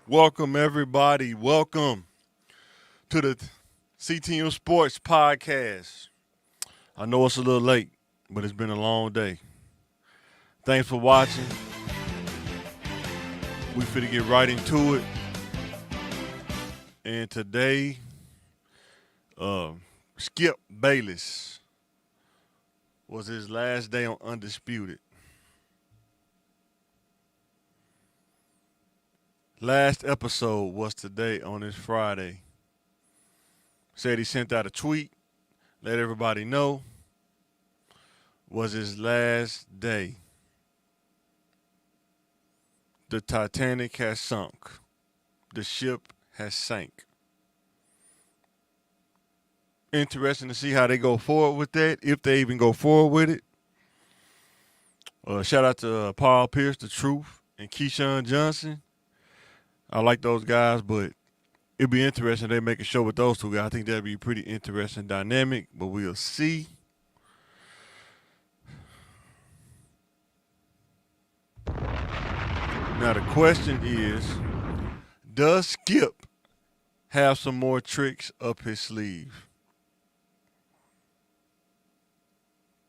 Welcome, everybody. Welcome to the CTM Sports Podcast. I know it's a little late, but it's been a long day. Thanks for watching. We finna get right into it. And today, Skip Bayless was his last day on Undisputed. Last episode was today on this Friday. Said he sent out a tweet, let everybody know was his last day. The Titanic has sunk. The ship has sank. Interesting to see how they go forward with that, if they even go forward with it. Shout out to Paul Pierce, The Truth, and Keyshawn Johnson. I like those guys, but it'd be interesting if they make a show with those two guys. I think that'd be a pretty interesting dynamic, but we'll see. Now the question is, does Skip have some more tricks up his sleeve?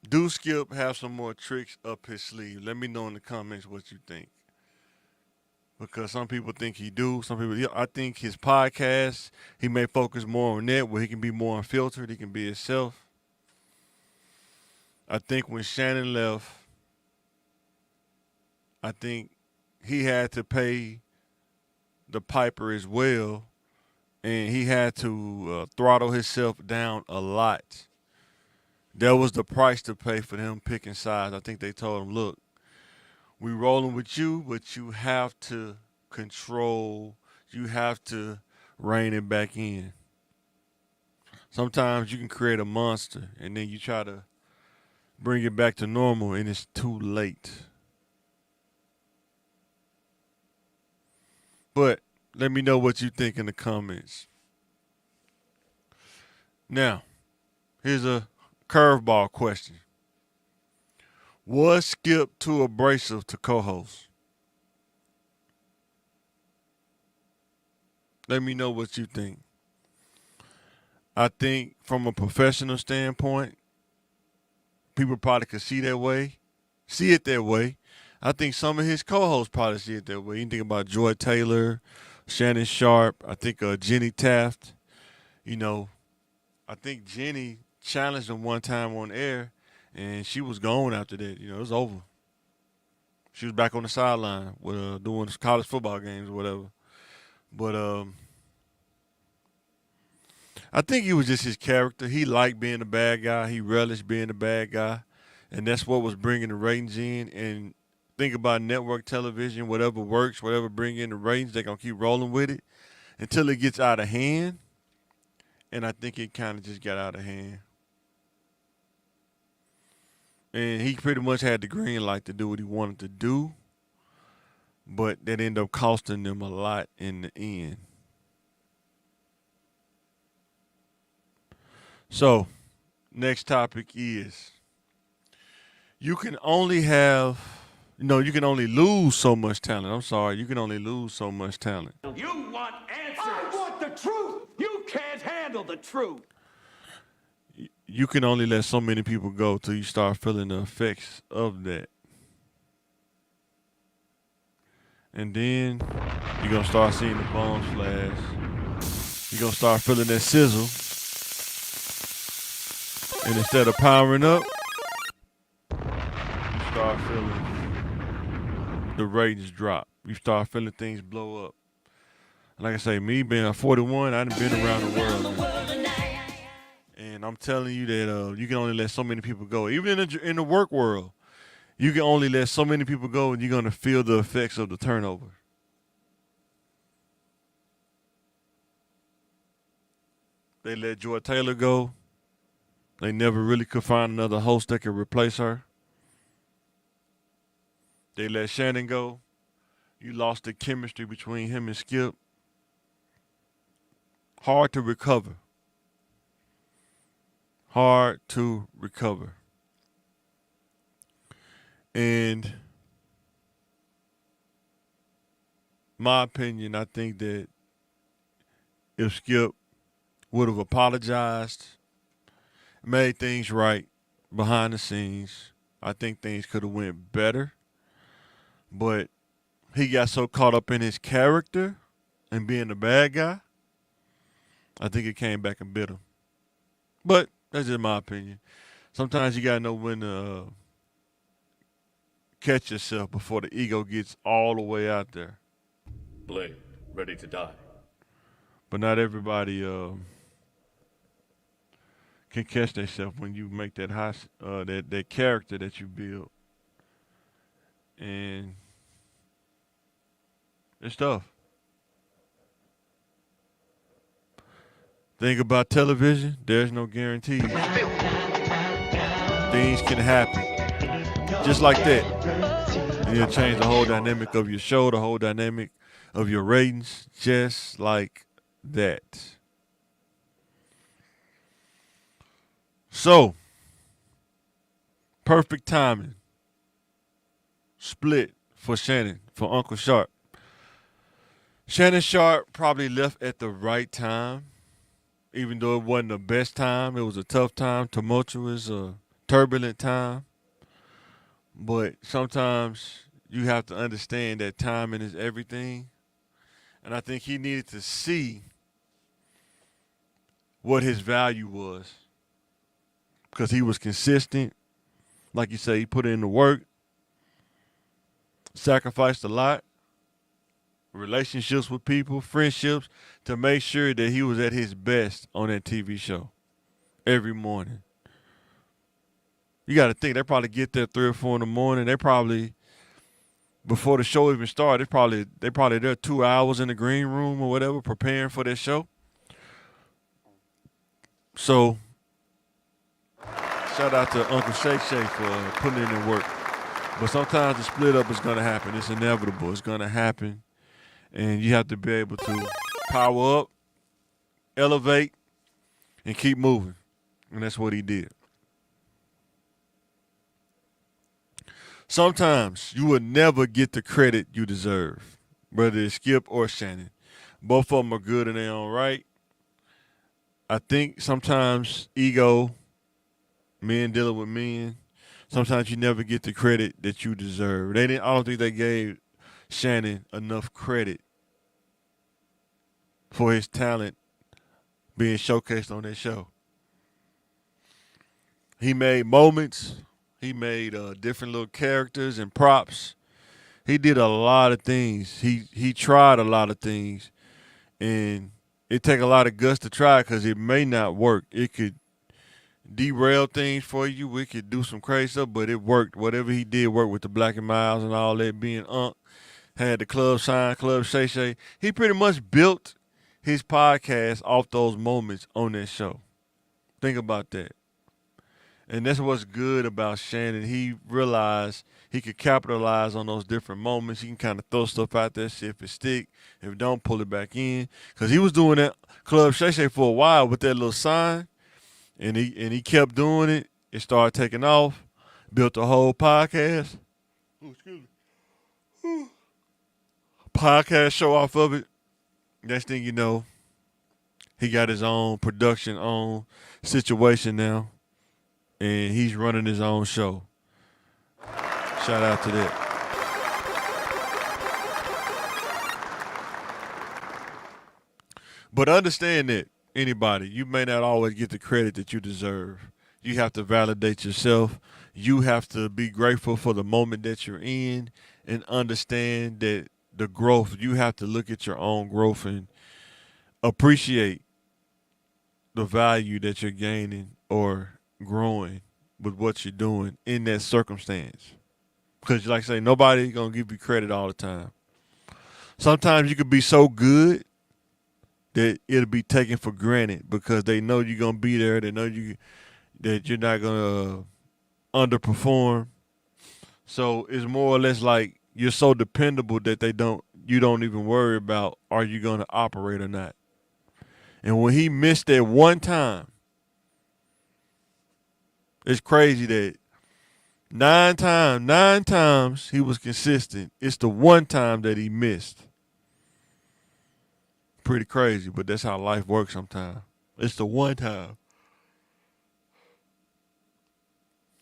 Do Skip have some more tricks up his sleeve? Let me know in the comments what you think. Because some people think he do. Some people, I think his podcast, he may focus more on that, where he can be more unfiltered. He can be himself. I think when Shannon left, I think he had to pay the piper as well, and he had to throttle himself down a lot. That was the price to pay for him picking sides. I think they told him, look, we rolling with you, but you have to control, you have to rein it back in. Sometimes you can create a monster, and then you try to bring it back to normal, and it's too late. But let me know what you think in the comments. Now, here's a curveball question. Was Skip too abrasive to co-host? Let me know what you think. I think from a professional standpoint, people probably could see it that way. I think some of his co-hosts probably see it that way. You think about Joy Taylor, Shannon Sharp, I think Jenny Taft. I think Jenny challenged him one time on air, and she was gone after that. It was over. She was back on the sideline with doing college football games or whatever. But I think it was just his character. He liked being a bad guy. He relished being a bad guy, and that's what was bringing the ratings in. And think about network television, whatever works, whatever bring in the ratings, they're going to keep rolling with it until it gets out of hand. And I think it kind of just got out of hand. And he pretty much had the green light to do what he wanted to do, but that ended up costing them a lot in the end. So, next topic is, you can only lose so much talent. I'm sorry, you can only lose so much talent. You want answers. I want the truth. You can't handle the truth. You can only let so many people go till you start feeling the effects of that. And then you're going to start seeing the bombs flash. You're going to start feeling that sizzle. And instead of powering up, you start feeling the ratings drop. You start feeling things blow up. Like I say, me being 41, I done been around the world now. And I'm telling you that you can only let so many people go. Even in the work world, you can only let so many people go, and you're going to feel the effects of the turnover. They let Joy Taylor go. They never really could find another host that could replace her. They let Shannon go. You lost the chemistry between him and Skip. Hard to recover. Hard to recover. And my opinion, I think that if Skip would have apologized, made things right behind the scenes, I think things could have went better. But he got so caught up in his character and being the bad guy, I think it came back and bit him. But that's just my opinion. Sometimes you gotta know when to catch yourself before the ego gets all the way out there. Blade, ready to die. But not everybody can catch themselves when you make that that character that you build, and it's tough. Think about television. There's no guarantees. Things can happen just like that. And it'll change the whole dynamic of your show, the whole dynamic of your ratings, just like that. So, perfect timing. Split for Shannon, for Uncle Sharp. Shannon Sharp probably left at the right time, even though it wasn't the best time. It was a tough time, tumultuous, turbulent time. But sometimes you have to understand that timing is everything. And I think he needed to see what his value was because he was consistent. Like you say, he put in the work, sacrificed a lot, relationships with people, friendships, to make sure that he was at his best on that TV show every morning. You got to think, they probably get there 3 or 4 in the morning. They probably, before the show even started, they probably there 2 hours in the green room or whatever, preparing for their show. So, shout out to Uncle Shay Shay for putting in the work. But sometimes the split up is going to happen. It's inevitable. It's going to happen. And you have to be able to power up, elevate, and keep moving. And that's what he did. Sometimes you will never get the credit you deserve, whether it's Skip or Shannon. Both of them are good in their own right. I think sometimes ego, men dealing with men, sometimes you never get the credit that you deserve. They didn't. I don't think they gave Shannon enough credit for his talent being showcased on that show. He made moments. He made different little characters and props. He did a lot of things. He tried a lot of things, and it take a lot of guts to try because it may not work. It could derail things for you. We could do some crazy stuff, but it worked. Whatever he did worked with the Black and Miles and all that. Being had the club sign, Club Shay Shay. He pretty much built his podcast off those moments on that show. Think about that. And that's what's good about Shannon. He realized he could capitalize on those different moments. He can kind of throw stuff out there, see if it stick. If it don't, pull it back in. Because he was doing that Club Shay Shay for a while with that little sign. And he kept doing it. It started taking off. Built a whole podcast. Oh, excuse me. Podcast show off of it. Next thing you know, he got his own production, own situation now. And he's running his own show. Shout out to that. But understand that, anybody, you may not always get the credit that you deserve. You have to validate yourself. You have to be grateful for the moment that you're in and understand that the growth, you have to look at your own growth and appreciate the value that you're gaining or growing with what you're doing in that circumstance. Because like I say, nobody's going to give you credit all the time. Sometimes you could be so good that it'll be taken for granted because they know you're going to be there. They know that you're not going to underperform. So it's more or less like you're so dependable that you don't even worry about are you going to operate or not. And when he missed that one time, it's crazy that nine times he was consistent. It's the one time that he missed. pretty crazy, but that's how life works sometimes. It's the one time.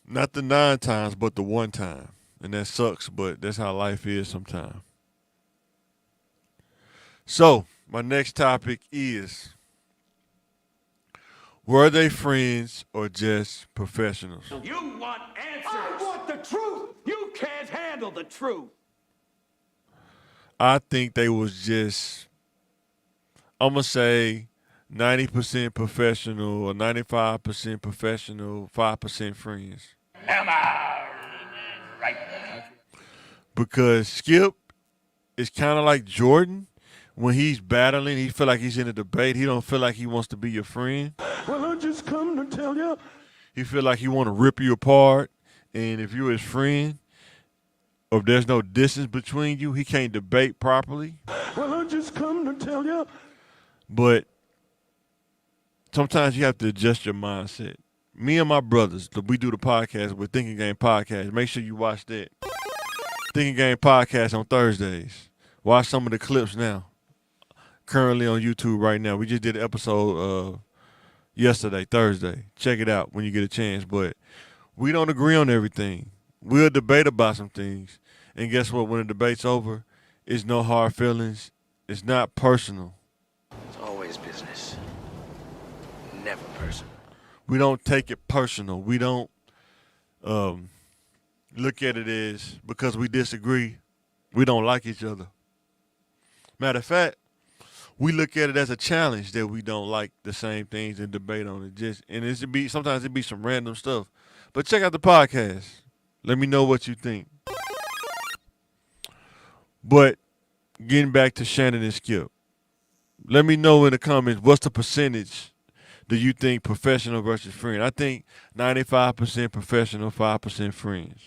Not the 9 times, but the one time. And that sucks, but that's how life is sometimes. So, my next topic is, were they friends or just professionals? You want answers. I want the truth. You can't handle the truth. I think they was just, I'm going to say 90% professional or 95% professional, 5% friends. Am I right? Because Skip is kind of like Jordan. When he's battling, he feel like he's in a debate. He don't feel like he wants to be your friend. Well, I just come to tell you. He feel like he want to rip you apart. And if you're his friend, or if there's no distance between you, he can't debate properly. Well, I just come to tell you. But sometimes you have to adjust your mindset. Me and my brothers, we do the podcast with Thinking Game Podcast. Make sure you watch that. Thinking Game Podcast on Thursdays. Watch some of the clips now. Currently on YouTube right now. We just did an episode yesterday, Thursday. Check it out when you get a chance. But we don't agree on everything. We'll debate about some things. And guess what? When the debate's over, it's no hard feelings. It's not personal. It's always business. Never personal. We don't take it personal. We don't look at it as because we disagree, we don't like each other. Matter of fact, we look at it as a challenge that we don't like the same things and debate on it. Sometimes it be some random stuff. But check out the podcast. Let me know what you think. But getting back to Shannon and Skip, let me know in the comments what's the percentage do you think professional versus friend? I think 95% professional, 5% friends.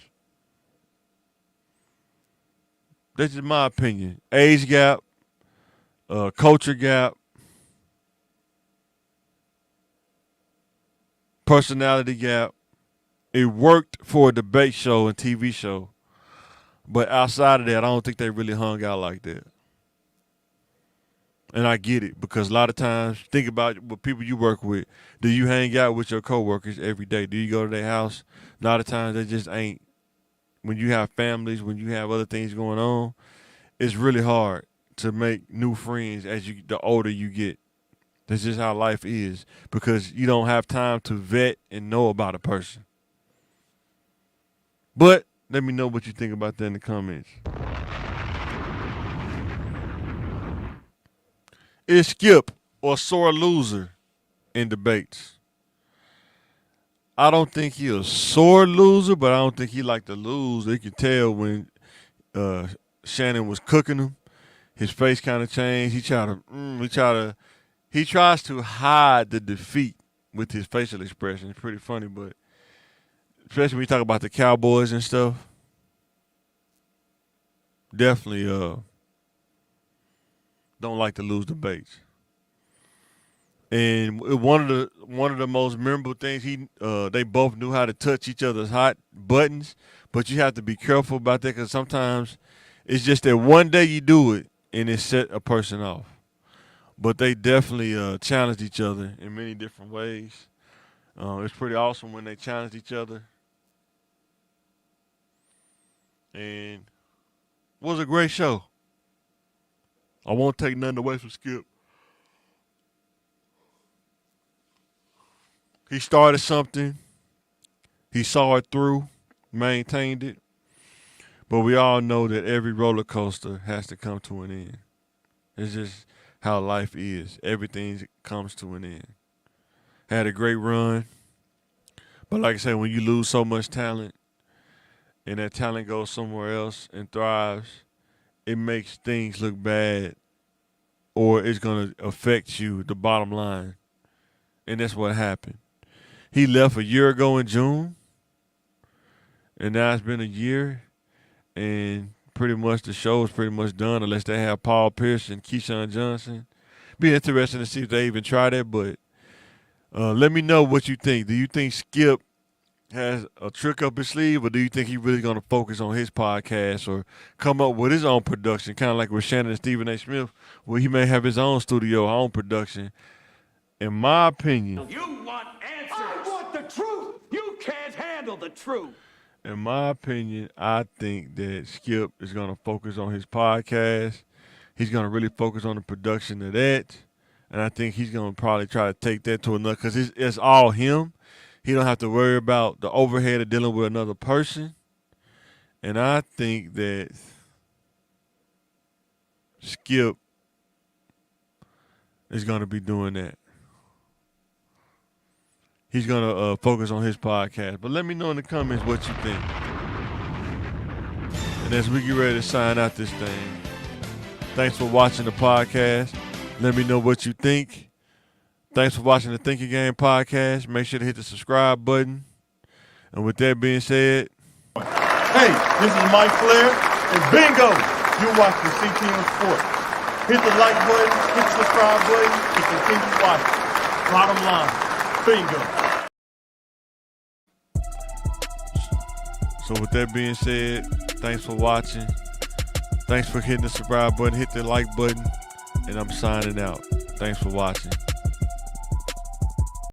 That's just my opinion. Age gap, culture gap, personality gap. It worked for a debate show and TV show, but outside of that, I don't think they really hung out like that. And I get it, because a lot of times, think about what people you work with. Do you hang out with your coworkers every day? Do you go to their house? A lot of times they just ain't. When you have families, when you have other things going on, it's really hard to make new friends the older you get. That's just how life is, because you don't have time to vet and know about a person. But let me know what you think about that in the comments. Is Skip or sore loser in debates? I don't think he a sore loser, but I don't think he like to lose. You can tell when Shannon was cooking him, his face kind of changed. He tries to hide the defeat with his facial expression. It's pretty funny, but especially when you talk about the Cowboys and stuff, definitely don't like to lose debates. And one of the most memorable things, they both knew how to touch each other's hot buttons, but you have to be careful about that, because sometimes it's just that one day you do it and it set a person off. But they definitely challenged each other in many different ways. It's pretty awesome when they challenged each other. And it was a great show. I won't take nothing away from Skip. He started something. He saw it through, maintained it. But we all know that every roller coaster has to come to an end. It's just how life is. Everything comes to an end. Had a great run. But like I said, when you lose so much talent and that talent goes somewhere else and thrives, it makes things look bad, or it's going to affect you, the bottom line. And that's what happened. He left a year ago in June, and now it's been a year, and pretty much the show is pretty much done unless they have Paul Pierce and Keyshawn Johnson. Be interesting to see if they even try that, but let me know what you think. Do you think Skip has a trick up his sleeve, or do you think he really going to focus on his podcast or come up with his own production, kind of like with Shannon and Stephen A. Smith, where he may have his own studio, own production? In my opinion, You want answers. I want the truth. You can't handle the truth. in my opinion, I think that Skip is going to focus on his podcast. He's going to really focus on the production of that. And I think he's going to probably try to take that to another, because it's all him. He don't have to worry about the overhead of dealing with another person. And I think that Skip is going to be doing that. He's going to focus on his podcast. But let me know in the comments what you think. And as we get ready to sign out this thing, thanks for watching the podcast. Let me know what you think. Thanks for watching the Thinking Game podcast. Make sure to hit the subscribe button. And with that being said, hey, this is Mike Flair, and bingo, you're watching CTM Sports. Hit the like button, hit the subscribe button, and continue watching. Bottom line, bingo. so with that being said, thanks for watching. Thanks for hitting the subscribe button, hit the like button, and I'm signing out. Thanks for watching.